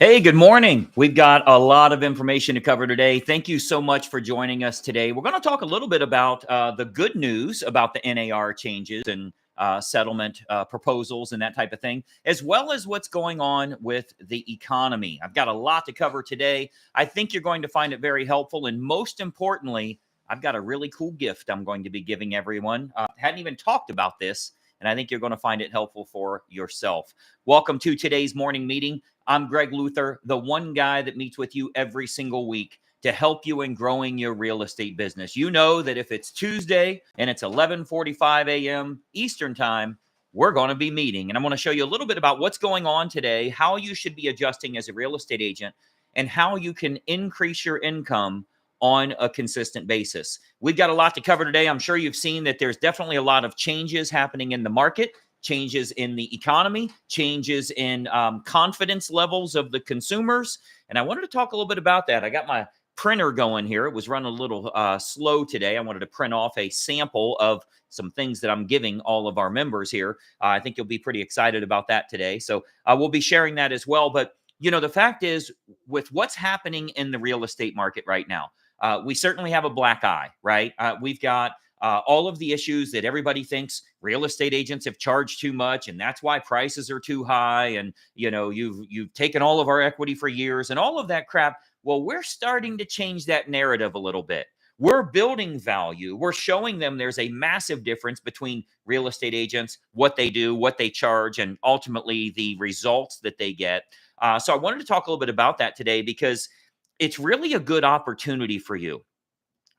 Hey, good morning. We've got a lot of information to cover today. Thank you so much for joining us today. We're going to talk a little bit about the good news about the NAR changes and settlement proposals and that type of thing, as well as what's going on with the economy. I've got a lot to cover today. I think you're going to find it very helpful. And most importantly, I've got a really cool gift I'm going to be giving everyone. Hadn't even talked about this, and I think you're going to find it helpful for yourself. Welcome to today's morning meeting. I'm Greg Luther, the one guy that meets with you every single week to help you in growing your real estate business. You know that if it's Tuesday and it's 11:45 a.m. Eastern time, we're going to be meeting. And I'm going to show you a little bit about what's going on today, how you should be adjusting as a real estate agent, and how you can increase your income on a consistent basis. We've got a lot to cover today. I'm sure you've seen that there's definitely a lot of changes happening in the market, changes in the economy, changes in confidence levels of the consumers. And I wanted to talk a little bit about that. I got my printer going here. It was running a little slow today. I wanted to print off a sample of some things that I'm giving all of our members here. I think you'll be pretty excited about that today. So we'll be sharing that as well. But, you know, the fact is, with what's happening in the real estate market right now, we certainly have a black eye, right? We've got all of the issues that everybody thinks real estate agents have charged too much, and that's why prices are too high. And, you know, you've taken all of our equity for years and all of that crap. Well, we're starting to change that narrative a little bit. We're building value. We're showing them there's a massive difference between real estate agents, what they do, what they charge, and ultimately the results that they get. So I wanted to talk a little bit about that today because it's really a good opportunity for you.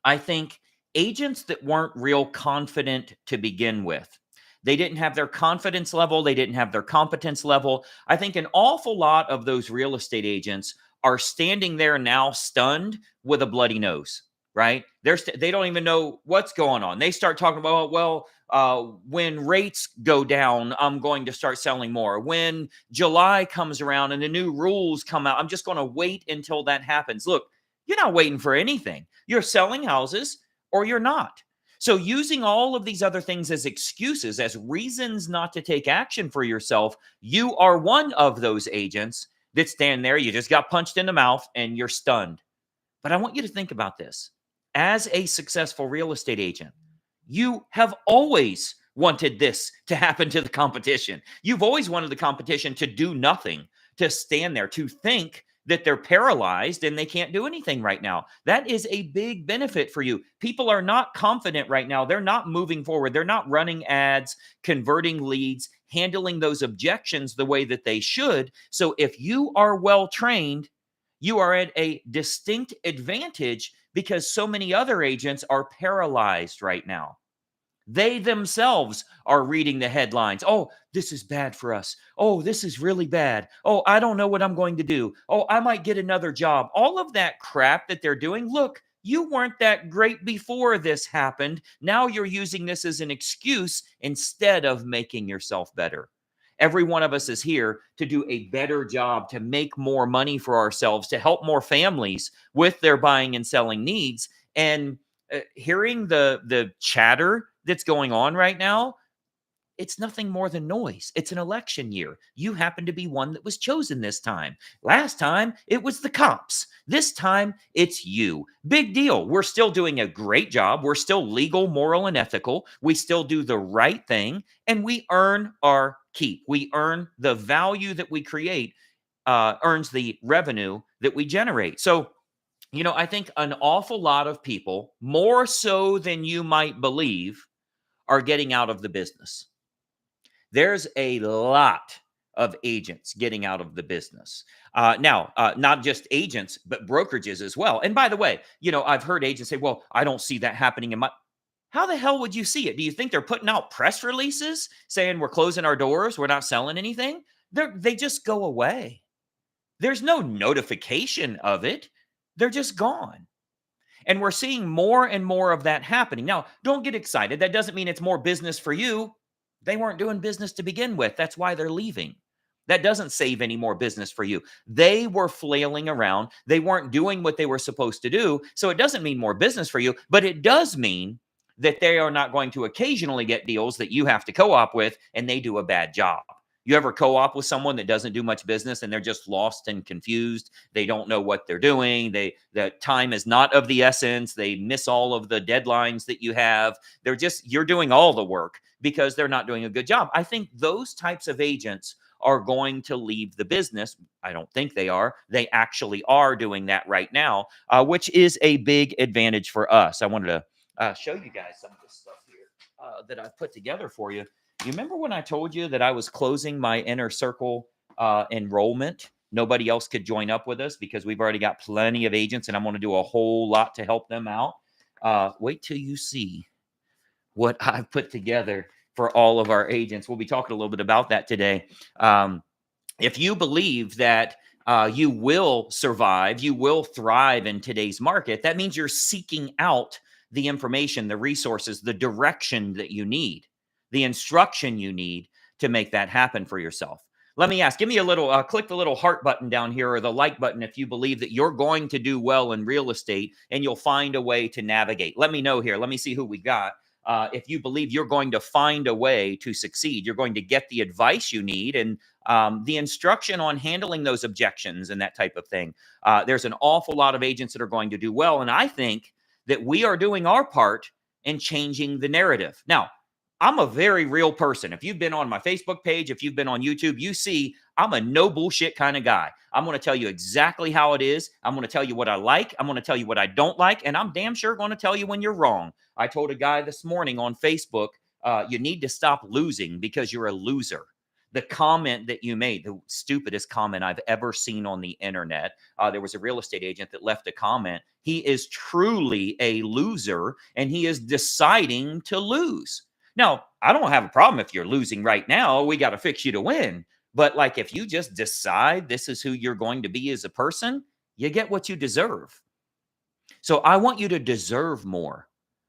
I think agents that weren't real confident to begin with, they didn't have their confidence level, they didn't have their competence level. I think an awful lot of those real estate agents are standing there now stunned with a bloody nose, right? They don't even know what's going on. They start talking about, well, when rates go down, I'm going to start selling more. When July comes around and the new rules come out, I'm just going to wait until that happens. Look, you're not waiting for anything. You're selling houses or you're not. So using all of these other things as excuses, as reasons not to take action for yourself, you are one of those agents that stand there. You just got punched in the mouth and you're stunned. But I want you to think about this. As a successful real estate agent, you have always wanted this to happen to the competition. You've always wanted the competition to do nothing, to stand there, to think that they're paralyzed and they can't do anything right now. That is a big benefit for you. People are not confident right now. They're not moving forward. They're not running ads, converting leads, handling those objections the way that they should. So if you are well trained, you are at a distinct advantage because so many other agents are paralyzed right now. They themselves are reading the headlines. Oh, this is bad for us. Oh, this is really bad. Oh, I don't know what I'm going to do. Oh, I might get another job. All of that crap that they're doing. Look, you weren't that great before this happened. Now you're using this as an excuse instead of making yourself better. Every one of us is here to do a better job, to make more money for ourselves, to help more families with their buying and selling needs. And hearing the chatter that's going on right now, it's nothing more than noise. It's an election year. You happen to be one that was chosen this time. Last time, it was the cops. This time, it's you. Big deal. We're still doing a great job. We're still legal, moral, and ethical. We still do the right thing, and we earn our keep. We earn the value that we create, earns the revenue that we generate. So, you know, I think an awful lot of people, more so than you might believe, are getting out of the business. There's a lot of agents getting out of the business. Now, not just agents, but brokerages as well. And by the way, you know, I've heard agents say, well, I don't see that happening in my... How the hell would you see it? Do you think they're putting out press releases saying we're closing our doors, we're not selling anything? They just go away. There's no notification of it. They're just gone. And we're seeing more and more of that happening. Now, don't get excited. That doesn't mean it's more business for you. They weren't doing business to begin with. That's why they're leaving. That doesn't save any more business for you. They were flailing around. They weren't doing what they were supposed to do. So it doesn't mean more business for you, but it does mean that they are not going to occasionally get deals that you have to co-op with and they do a bad job. You ever co-op with someone that doesn't do much business and they're just lost and confused? They don't know what they're doing. The time is not of the essence. They miss all of the deadlines that you have. You're doing all the work because they're not doing a good job. I think those types of agents are going to leave the business. I don't think they are. They actually are doing that right now, which is a big advantage for us. I wanted to show you guys some of this stuff here that I've put together for you. You remember when I told you that I was closing my inner circle enrollment? Nobody else could join up with us because we've already got plenty of agents and I'm going to do a whole lot to help them out. Wait till you see what I've put together for all of our agents. We'll be talking a little bit about that today. If you believe that you will survive, you will thrive in today's market, that means you're seeking out the information, the resources, the direction that you need, the instruction you need to make that happen for yourself. Let me ask, give me a little, click the little heart button down here or the like button if you believe that you're going to do well in real estate and you'll find a way to navigate. Let me know here. Let me see who we got. If you believe you're going to find a way to succeed, you're going to get the advice you need and the instruction on handling those objections and that type of thing. There's an awful lot of agents that are going to do well. And I think that we are doing our part in changing the narrative. Now, I'm a very real person. If you've been on my Facebook page, if you've been on YouTube, you see I'm a no bullshit kind of guy. I'm going to tell you exactly how it is. I'm going to tell you what I like. I'm going to tell you what I don't like. And I'm damn sure going to tell you when you're wrong. I told a guy this morning on Facebook, you need to stop losing because you're a loser. The comment that you made, the stupidest comment I've ever seen on the internet. There was a real estate agent that left a comment. He is truly a loser and he is deciding to lose. Now, I don't have a problem if you're losing right now. We got to fix you to win. But like if you just decide this is who you're going to be as a person, you get what you deserve. So I want you to deserve more.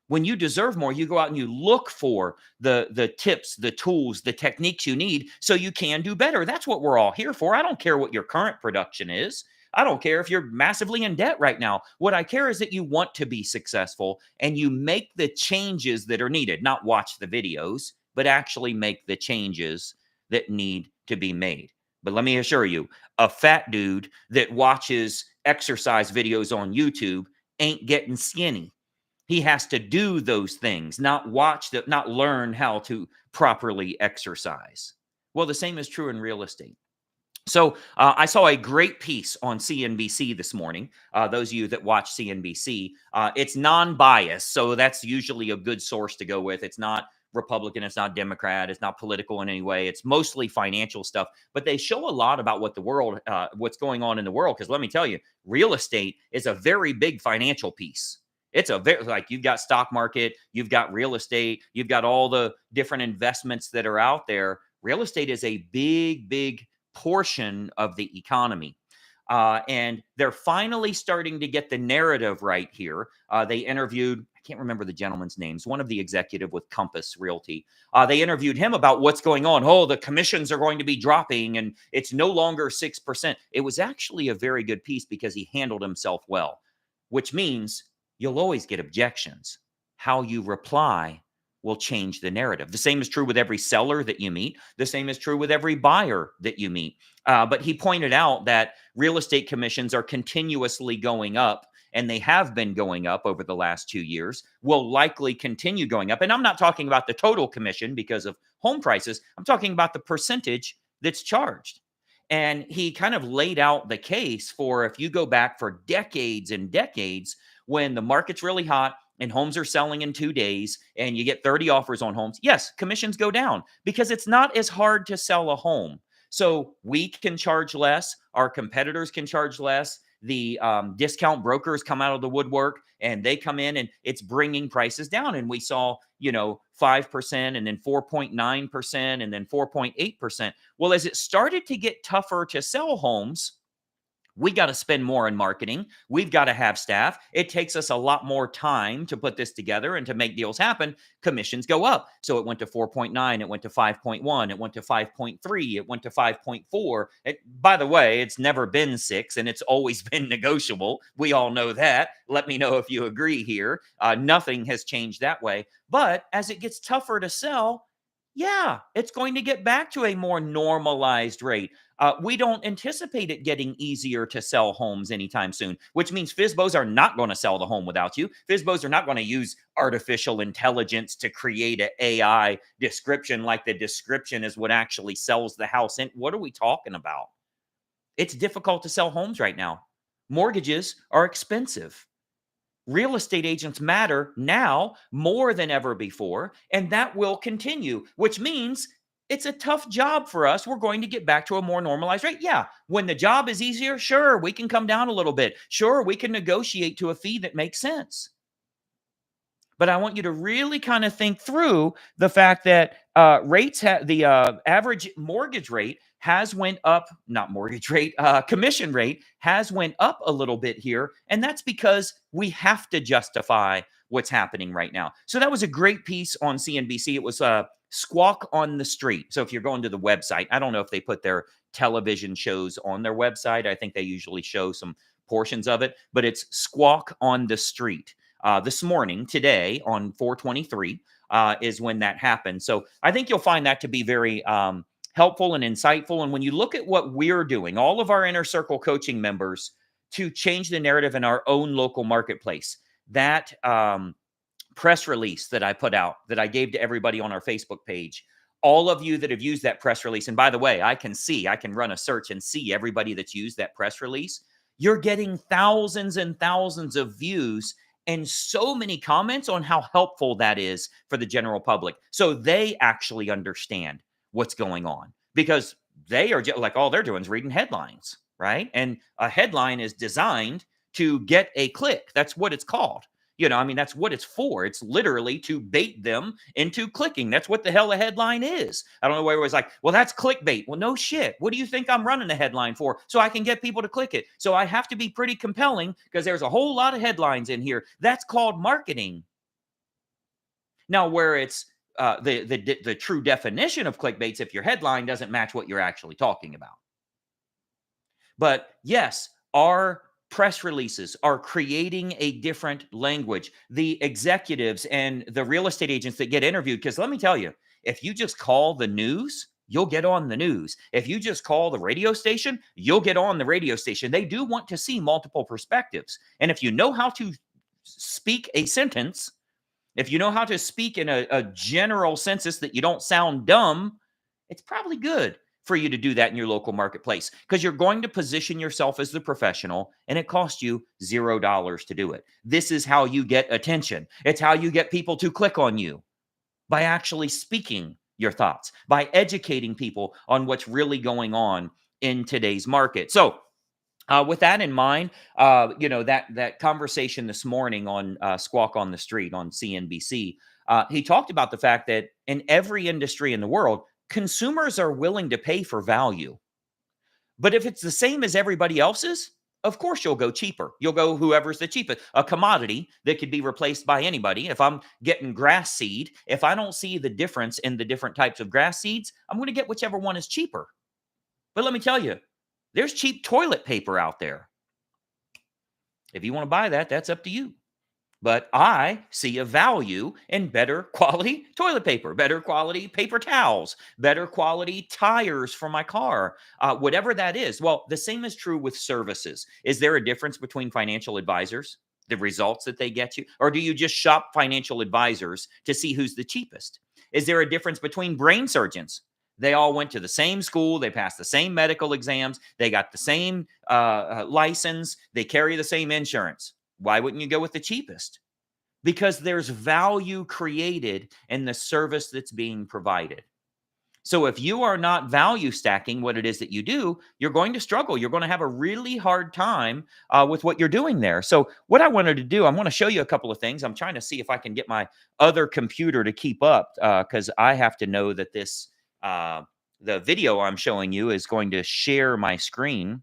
When you deserve more, you go out and you look for the tips, the tools, the techniques you need so you can do better. That's what we're all here for. I don't care what your current production is. I don't care if you're massively in debt right now. What I care is that you want to be successful and you make the changes that are needed, not watch the videos, but actually make the changes that need to be made. But let me assure you, a fat dude that watches exercise videos on YouTube ain't getting skinny. He has to do those things, not learn how to properly exercise. Well, the same is true in real estate. So I saw a great piece on CNBC this morning. Those of you that watch CNBC, it's non-biased, so that's usually a good source to go with. It's not Republican, it's not Democrat, it's not political in any way. It's mostly financial stuff, but they show a lot about what's going on in the world. Because let me tell you, real estate is a very big financial piece. It's like you've got stock market, you've got real estate, you've got all the different investments that are out there. Real estate is a big, big portion of the economy. And they're finally starting to get the narrative right here. They interviewed, I can't remember the gentleman's names, one of the executive with Compass Realty. They interviewed him about what's going on. Oh, the commissions are going to be dropping and it's no longer 6%. It was actually a very good piece because he handled himself well, which means you'll always get objections. How you reply will change the narrative. The same is true with every seller that you meet. The same is true with every buyer that you meet. But he pointed out that real estate commissions are continuously going up, and they have been going up over the last 2 years, will likely continue going up. And I'm not talking about the total commission because of home prices. I'm talking about the percentage that's charged. And he kind of laid out the case for if you go back for decades and decades, when the market's really hot and homes are selling in 2 days and you get 30 offers on homes, yes, commissions go down because it's not as hard to sell a home. So we can charge less. Our competitors can charge less. The discount brokers come out of the woodwork and they come in and it's bringing prices down. And we saw, 5% and then 4.9% and then 4.8%. Well, as it started to get tougher to sell homes, we got to spend more in marketing. We've got to have staff. It takes us a lot more time to put this together and to make deals happen. Commissions go up. So it went to 4.9. It went to 5.1. It went to 5.3. It went to 5.4. By the way, it's never been 6 and it's always been negotiable. We all know that. Let me know if you agree here. Nothing has changed that way. But as it gets tougher to sell, Yeah, it's going to get back to a more normalized rate. We don't anticipate it getting easier to sell homes anytime soon, which means FISBOs are not going to sell the home without you. FISBOs are not going to use artificial intelligence to create an AI description like the description is what actually sells the house. And what are we talking about? It's difficult to sell homes right now. Mortgages are expensive. Real estate agents matter now more than ever before, and that will continue, which means it's a tough job for us. We're going to get back to a more normalized rate. Yeah, when the job is easier, sure, we can come down a little bit. Sure, we can negotiate to a fee that makes sense. But I want you to really kind of think through the fact that the average mortgage rate has went up, not mortgage rate, commission rate has went up a little bit here, and that's because we have to justify what's happening right now. So that was a great piece on CNBC. It was Squawk on the Street. So if you're going to the website, I don't know if they put their television shows on their website. I think they usually show some portions of it, but it's Squawk on the Street. This morning, today on 423, is when that happened. So I think you'll find that to be very helpful and insightful. And when you look at what we're doing, all of our inner circle coaching members to change the narrative in our own local marketplace, that press release that I put out, that I gave to everybody on our Facebook page, all of you that have used that press release, and by the way, I can run a search and see everybody that's used that press release. You're getting thousands and thousands of views and so many comments on how helpful that is for the general public. So they actually understand what's going on, because they are just like, all they're doing is reading headlines, right? And a headline is designed to get a click. That's what it's called. That's what it's for. It's literally to bait them into clicking. That's what the hell a headline is. I don't know why everybody's like, well, that's clickbait. Well, no shit. What do you think I'm running a headline for? So I can get people to click it. So I have to be pretty compelling because there's a whole lot of headlines in here. That's called marketing. Now, where it's the true definition of clickbait's if your headline doesn't match what you're actually talking about. But yes, our press releases are creating a different language. The executives and the real estate agents that get interviewed, because let me tell you, if you just call the news, you'll get on the news. If you just call the radio station, you'll get on the radio station. They do want to see multiple perspectives. And if you know how to speak a sentence, if you know how to speak in a general census that you don't sound dumb, it's probably good for you to do that in your local marketplace, because you're going to position yourself as the professional and it costs you $0 to do it. This is how you get attention. It's how you get people to click on you, by actually speaking your thoughts, by educating people on what's really going on in today's market. So with that in mind, that conversation this morning on Squawk on the Street on CNBC, he talked about the fact that in every industry in the world, consumers are willing to pay for value. But if it's the same as everybody else's, of course you'll go cheaper. You'll go whoever's the cheapest. A commodity that could be replaced by anybody. If I'm getting grass seed, if I don't see the difference in the different types of grass seeds, I'm going to get whichever one is cheaper. But let me tell you, there's cheap toilet paper out there. If you want to buy that, that's up to you. But I see a value in better quality toilet paper, better quality paper towels, better quality tires for my car, whatever that is. Well, the same is true with services. Is there a difference between financial advisors, the results that they get you? Or do you just shop financial advisors to see who's the cheapest? Is there a difference between brain surgeons? They all went to the same school. They passed the same medical exams. They got the same license. They carry the same insurance. Why wouldn't you go with the cheapest? Because there's value created in the service that's being provided. So if you are not value stacking what it is that you do, you're going to struggle. You're going to have a really hard time with what you're doing there. So what I wanted to do, I want to show you a couple of things. I'm trying to see if I can get my other computer to keep up, because I have to know that this the video I'm showing you is going to share my screen.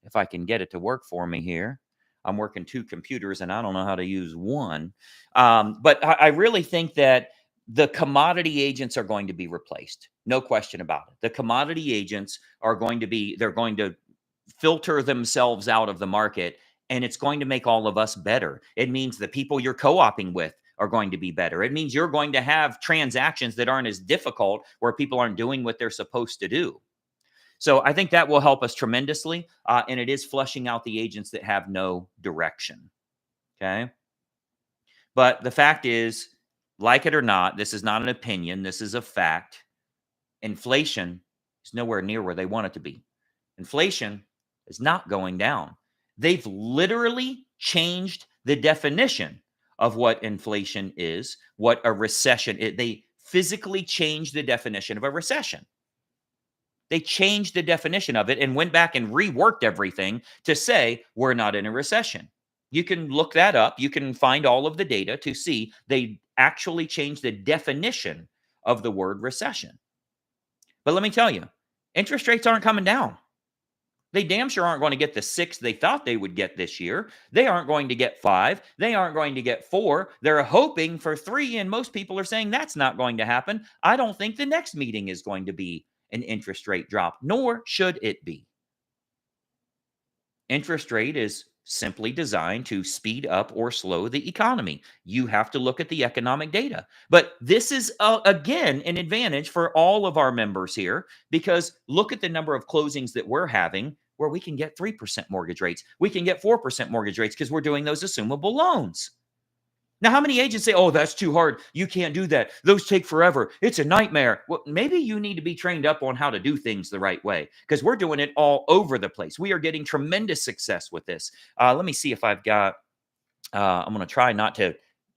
If I can get it to work for me here. I'm working two computers and I don't know how to use one. But I really think that the commodity agents are going to be replaced. No question about it. The commodity agents are going to they're going to filter themselves out of the market, and it's going to make all of us better. It means the people you're co-oping with are going to be better. It means you're going to have transactions that aren't as difficult, where people aren't doing what they're supposed to do. So I think that will help us tremendously. And it is flushing out the agents that have no direction. Okay. But the fact is, like it or not, this is not an opinion. This is a fact. Inflation is nowhere near where they want it to be. Inflation is not going down. They've literally changed the definition of what inflation is, what a recession is. They physically changed the definition of a recession. They changed the definition of it and went back and reworked everything to say we're not in a recession. You can look that up. You can find all of the data to see they actually changed the definition of the word recession. But let me tell you, interest rates aren't coming down. They damn sure aren't going to get the 6 they thought they would get this year. They aren't going to get 5. They aren't going to get 4. They're hoping for 3, and most people are saying that's not going to happen. I don't think the next meeting is going to be an interest rate drop, nor should it be. Interest rate is simply designed to speed up or slow the economy. You have to look at the economic data. But this is, again, an advantage for all of our members here, because look at the number of closings that we're having where we can get 3% mortgage rates. We can get 4% mortgage rates because we're doing those assumable loans. Now, how many agents say, oh, that's too hard. You can't do that. Those take forever. It's a nightmare. Well, maybe you need to be trained up on how to do things the right way, because we're doing it all over the place. We are getting tremendous success with this. Let me see if I've got, I'm going to try not to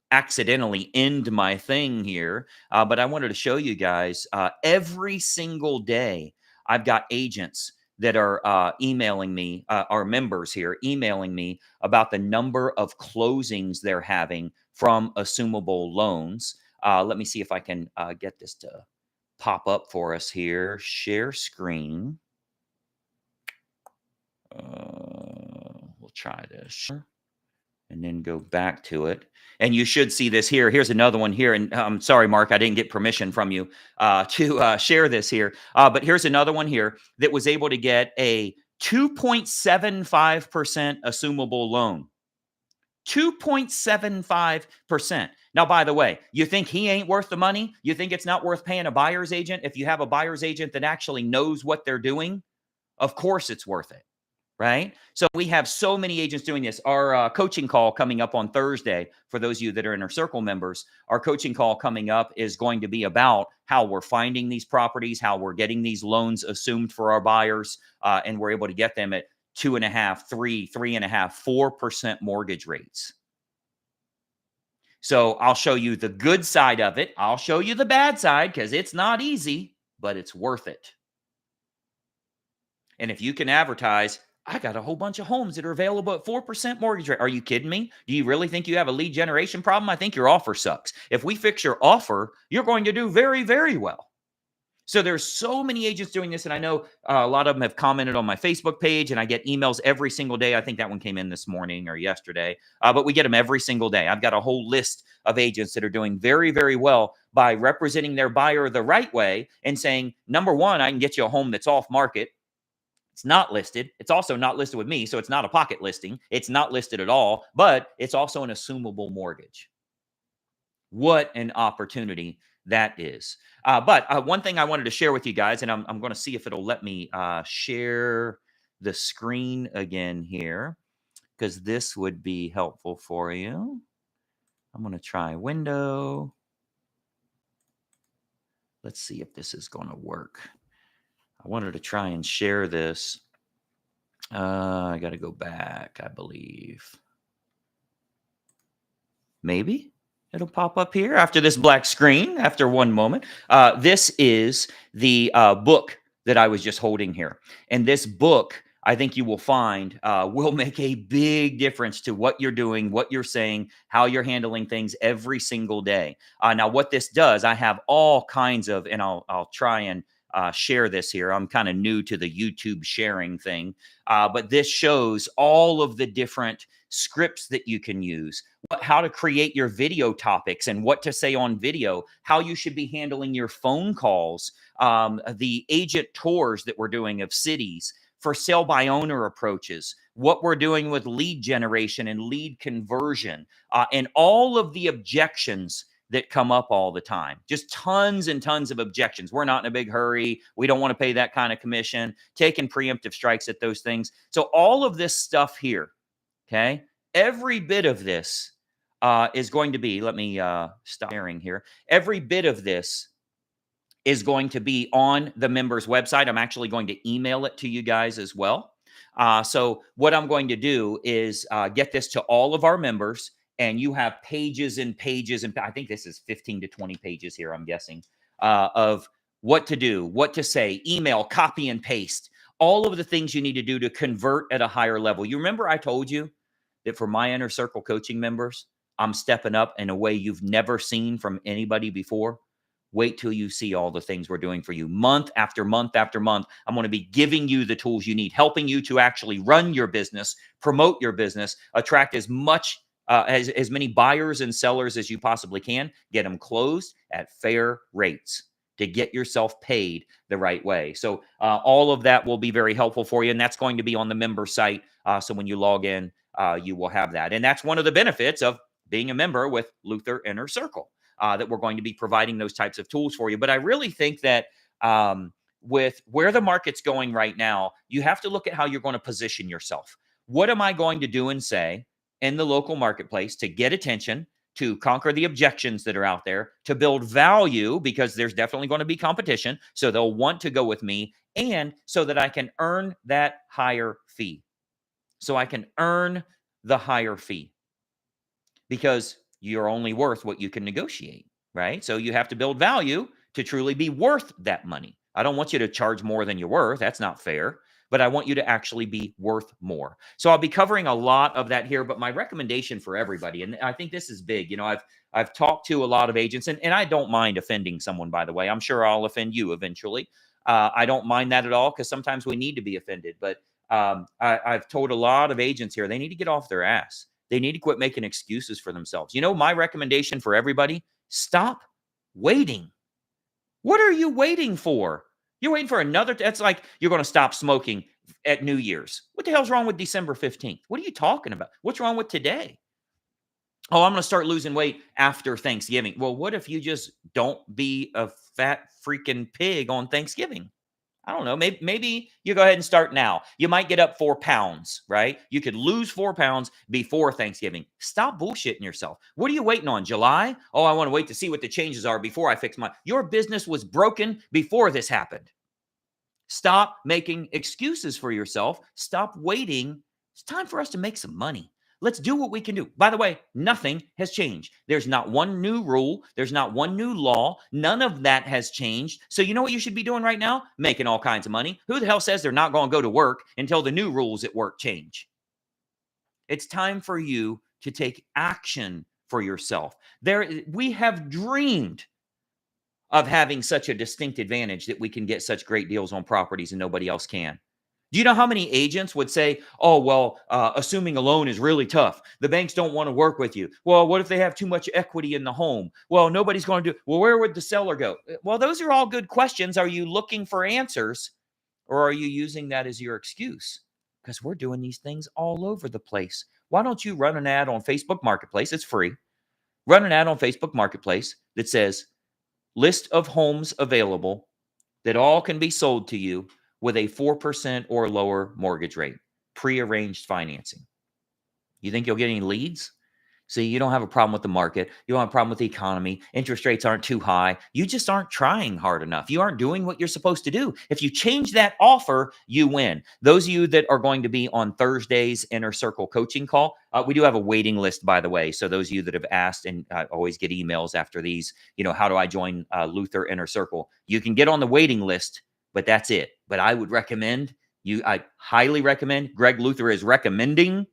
accidentally end my thing here, but I wanted to show you guys every single day I've got agents that are emailing me, our members here, emailing me about the number of closings they're having from assumable loans. Let me see if I can get this to pop up for us here. Share screen. We'll try this. And then go back to it. And you should see this here. Here's another one here. And I'm sorry, Mark, I didn't get permission from you to share this here. But here's another one here that was able to get a 2.75% assumable loan. 2.75%. Now, by the way, you think he ain't worth the money? You think it's not worth paying a buyer's agent? If you have a buyer's agent that actually knows what they're doing, of course it's worth it. Right? So we have so many agents doing this. Our coaching call coming up on Thursday, for those of you that are Inner Circle members, our coaching call coming up is going to be about how we're finding these properties, how we're getting these loans assumed for our buyers, and we're able to get them at 2.5%, 3%, 3.5%, 4% mortgage rates. So I'll show you the good side of it. I'll show you the bad side, because it's not easy, but it's worth it. And if you can advertise, I got a whole bunch of homes that are available at 4% mortgage rate. Are you kidding me? Do you really think you have a lead generation problem? I think your offer sucks. If we fix your offer, you're going to do very, very well. So there's so many agents doing this. And I know a lot of them have commented on my Facebook page, and I get emails every single day. I think that one came in this morning or yesterday, but we get them every single day. I've got a whole list of agents that are doing very, very well by representing their buyer the right way and saying, number one, I can get you a home that's off market. It's not listed. It's also not listed with me, so it's not a pocket listing. It's not listed at all, but it's also an assumable mortgage. What an opportunity that is. But one thing I wanted to share with you guys, and I'm going to see if it'll let me share the screen again here, because this would be helpful for you. I'm going to try window. Let's see if this is going to work. I wanted to try and share this. I got to go back, I believe. Maybe it'll pop up here after this black screen, after one moment. This is the book that I was just holding here. And this book, I think you will find, will make a big difference to what you're doing, what you're saying, how you're handling things every single day. Now, what this does, I have all kinds of, and I'll try and share this here. I'm kind of new to the YouTube sharing thing, but this shows all of the different scripts that you can use, how to create your video topics and what to say on video, how you should be handling your phone calls, the agent tours that we're doing of cities, for sale by owner approaches, what we're doing with lead generation and lead conversion, and all of the objections that come up all the time. Just tons and tons of objections. We're not in a big hurry. We don't want to pay that kind of commission, taking preemptive strikes at those things. So all of this stuff here, okay, every bit of this is going to be, let me stop sharing here. Every bit of this is going to be on the members website. I'm actually going to email it to you guys as well. So what I'm going to do is get this to all of our members, and you have pages and pages, and I think this is 15 to 20 pages here, I'm guessing, of what to do, what to say, email, copy and paste, all of the things you need to do to convert at a higher level. You remember I told you that for my Inner Circle coaching members, I'm stepping up in a way you've never seen from anybody before? Wait till you see all the things we're doing for you. Month after month after month, I'm going to be giving you the tools you need, helping you to actually run your business, promote your business, attract as many buyers and sellers as you possibly can, get them closed at fair rates to get yourself paid the right way. So all of that will be very helpful for you, and that's going to be on the member site. So when you log in, you will have that. And that's one of the benefits of being a member with Luther Inner Circle. That we're going to be providing those types of tools for you. But I really think that with where the market's going right now, you have to look at how you're going to position yourself. What am I going to do and say in the local marketplace to get attention, to conquer the objections that are out there, to build value, because there's definitely going to be competition, so they'll want to go with me, and so that I can earn that higher fee. So I can earn the higher fee, because you're only worth what you can negotiate, right? So you have to build value to truly be worth that money. I don't want you to charge more than you're worth. That's not fair. But I want you to actually be worth more. So I'll be covering a lot of that here. But my recommendation for everybody, and I think this is big. You know, I've talked to a lot of agents, and I don't mind offending someone, by the way. I'm sure I'll offend you eventually. I don't mind that at all, because sometimes we need to be offended. But I've told a lot of agents here, they need to get off their ass. They need to quit making excuses for themselves. You know, my recommendation for everybody, stop waiting. What are you waiting for? You're waiting for another, that's like you're going to stop smoking at New Year's. What the hell's wrong with December 15th? What are you talking about? What's wrong with today? Oh, I'm going to start losing weight after Thanksgiving. Well, what if you just don't be a fat freaking pig on Thanksgiving? I don't know. Maybe you go ahead and start now. You might get up 4 pounds, right? You could lose 4 pounds before Thanksgiving. Stop bullshitting yourself. What are you waiting on? July? Oh, I want to wait to see what the changes are before I fix my... Your business was broken before this happened. Stop making excuses for yourself. Stop waiting. It's time for us to make some money. Let's do what we can do. By the way, nothing has changed. There's not one new rule. There's not one new law. None of that has changed. So you know what you should be doing right now? Making all kinds of money. Who the hell says they're not going to go to work until the new rules at work change? It's time for you to take action for yourself. We have dreamed of having such a distinct advantage that we can get such great deals on properties and nobody else can. Do you know how many agents would say, oh, well, assuming a loan is really tough. The banks don't want to work with you. Well, what if they have too much equity in the home? Well, nobody's going to do. Well, where would the seller go? Well, those are all good questions. Are you looking for answers, or are you using that as your excuse? Because we're doing these things all over the place. Why don't you run an ad on Facebook Marketplace? It's free. Run an ad on Facebook Marketplace that says, list of homes available that all can be sold to you with a 4% or lower mortgage rate, prearranged financing. You think you'll get any leads? See, you don't have a problem with the market. You don't have a problem with the economy. Interest rates aren't too high. You just aren't trying hard enough. You aren't doing what you're supposed to do. If you change that offer, you win. Those of you that are going to be on Thursday's Inner Circle coaching call, we do have a waiting list, by the way. So those of you that have asked, and I always get emails after these, you know, how do I join Luther Inner Circle? You can get on the waiting list, but that's it. But I would recommend I highly recommend, Greg Luther is recommending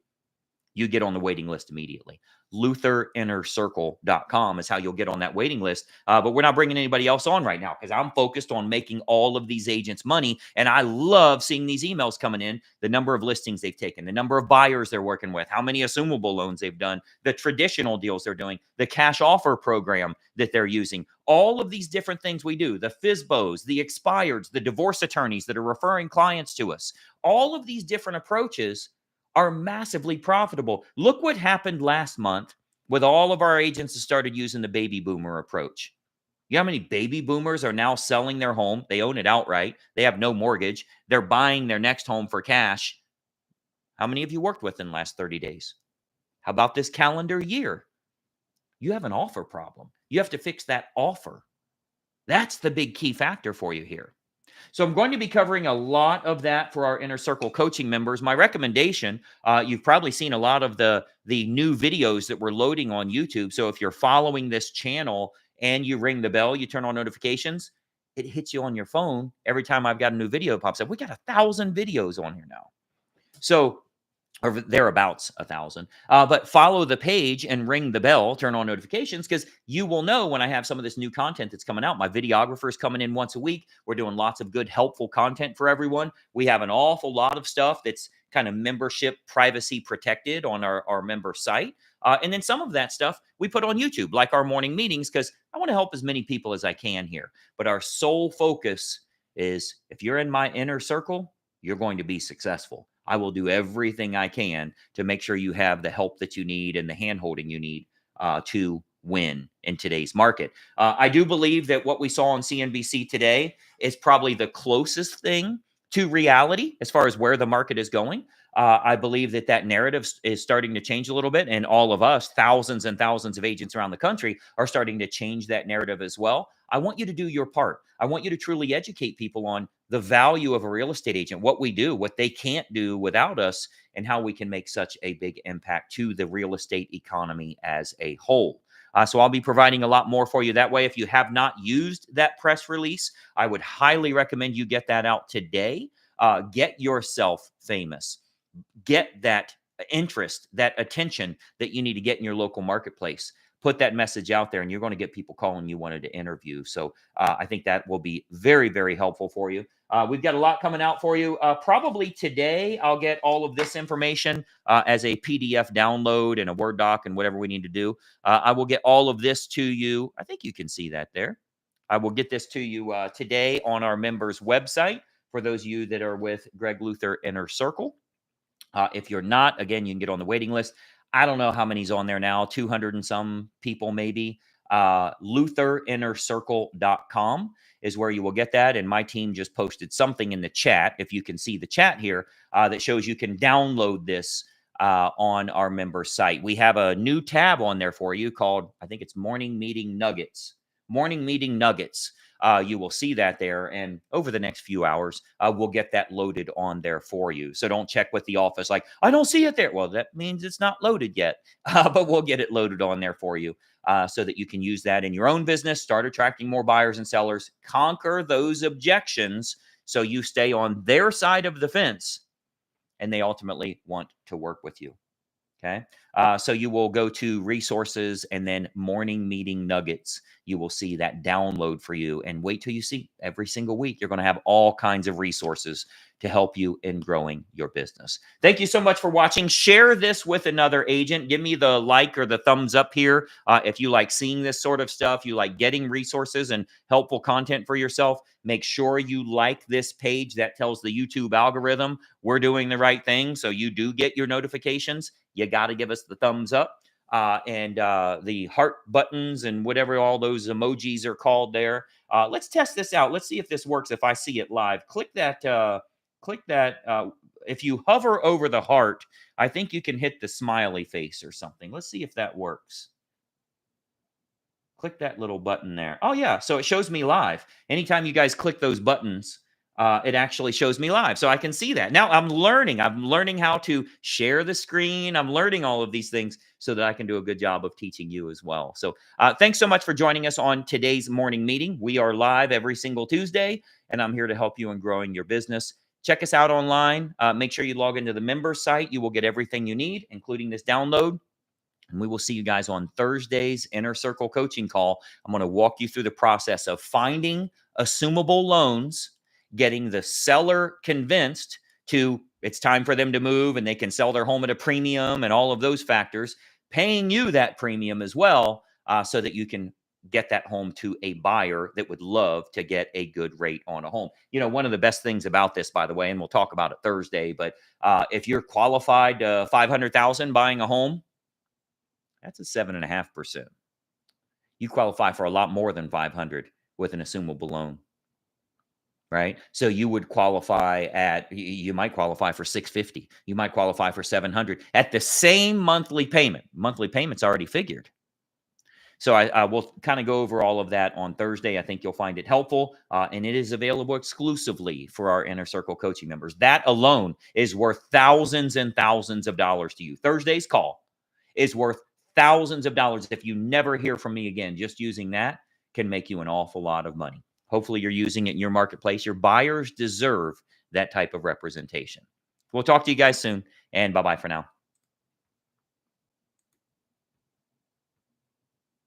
you get on the waiting list immediately. lutherinnercircle.com is how you'll get on that waiting list. But we're not bringing anybody else on right now because I'm focused on making all of these agents money. And I love seeing these emails coming in, the number of listings they've taken, the number of buyers they're working with, how many assumable loans they've done, the traditional deals they're doing, the cash offer program that they're using, all of these different things we do, the FSBOs, the expireds, the divorce attorneys that are referring clients to us. All of these different approaches are massively profitable. Look what happened last month with all of our agents that started using the baby boomer approach. You know how many baby boomers are now selling their home? They own it outright. They have no mortgage. They're buying their next home for cash. How many of you worked with in the last 30 days? How about this calendar year? You have an offer problem. You have to fix that offer. That's the big key factor for you here. So I'm going to be covering a lot of that for our Inner Circle coaching members. My recommendation, you've probably seen a lot of the new videos that we're loading on YouTube. So if you're following this channel and you ring the bell, you turn on notifications, it hits you on your phone every time I've got a new video pops up. We got 1,000 videos on here now. So or thereabouts 1,000. But follow the page and ring the bell, turn on notifications, because you will know when I have some of this new content that's coming out. My videographer is coming in once a week. We're doing lots of good, helpful content for everyone. We have an awful lot of stuff that's kind of membership privacy protected on our member site. And then some of that stuff we put on YouTube, like our morning meetings, because I want to help as many people as I can here. But our sole focus is if you're in my inner circle, you're going to be successful. I will do everything I can to make sure you have the help that you need and the hand-holding you need to win in today's market. I do believe that what we saw on CNBC today is probably the closest thing to reality as far as where the market is going. I believe that narrative is starting to change a little bit, and all of us, thousands and thousands of agents around the country, are starting to change that narrative as well. I want you to do your part. I want you to truly educate people on the value of a real estate agent, what we do, what they can't do without us, and how we can make such a big impact to the real estate economy as a whole. So I'll be providing a lot more for you that way. If you have not used that press release, I would highly recommend you get that out today. Get yourself famous. Get that interest, that attention that you need to get in your local marketplace. Put that message out there, and you're going to get people calling you wanted to interview. So I think that will be very, very helpful for you. We've got a lot coming out for you. Probably today, I'll get all of this information as a PDF download and a Word doc and whatever we need to do. I will get all of this to you. I think you can see that there. I will get this to you today on our members' website for those of you that are with Greg Luther Inner Circle. If you're not, again, you can get on the waiting list. I don't know how many's on there now, 200 and some people maybe. lutherinnercircle.com is where you will get that. And my team just posted something in the chat, if you can see the chat here, that shows you can download this on our member site. We have a new tab on there for you called, I think it's Morning Meeting Nuggets. Morning Meeting Nuggets. You will see that there, and over the next few hours, we'll get that loaded on there for you. So don't check with the office like, I don't see it there. Well, that means it's not loaded yet, but we'll get it loaded on there for you so that you can use that in your own business, start attracting more buyers and sellers, conquer those objections so you stay on their side of the fence, and they ultimately want to work with you. Okay. So you will go to resources and then morning meeting nuggets. You will see that download for you, and wait till you see every single week. You're going to have all kinds of resources to help you in growing your business. Thank you so much for watching. Share this with another agent. Give me the like or the thumbs up here. If you like seeing this sort of stuff, you like getting resources and helpful content for yourself, make sure you like this page. That tells the YouTube algorithm we're doing the right thing. So you do get your notifications. You got to give us the thumbs up and the heart buttons and whatever all those emojis are called there. Let's test this out. Let's see if this works. If I see it live, click that. If you hover over the heart, I think you can hit the smiley face or something. Let's see if that works. Click that little button there. Oh yeah, so it shows me live. Anytime you guys click those buttons, it actually shows me live. So I can see that. Now I'm learning. I'm learning how to share the screen. I'm learning all of these things so that I can do a good job of teaching you as well. So thanks so much for joining us on today's morning meeting. We are live every single Tuesday, and I'm here to help you in growing your business. Check us out online. Make sure you log into the member site. You will get everything you need, including this download. And we will see you guys on Thursday's Inner Circle coaching call. I'm going to walk you through the process of finding assumable loans, getting the seller convinced to it's time for them to move and they can sell their home at a premium and all of those factors, paying you that premium as well, so that you can get that home to a buyer that would love to get a good rate on a home. You know, one of the best things about this, by the way, and we'll talk about it Thursday, but if you're qualified 500,000 buying a home, that's a 7.5%. You qualify for a lot more than 500 with an assumable loan, right? So you would qualify at, you might qualify for 650. You might qualify for 700 at the same monthly payment. Monthly payment's already figured. So I will kind of go over all of that on Thursday. I think you'll find it helpful, and it is available exclusively for our Inner Circle coaching members. That alone is worth thousands and thousands of dollars to you. Thursday's call is worth thousands of dollars. If you never hear from me again, just using that can make you an awful lot of money. Hopefully you're using it in your marketplace. Your buyers deserve that type of representation. We'll talk to you guys soon, and bye-bye for now.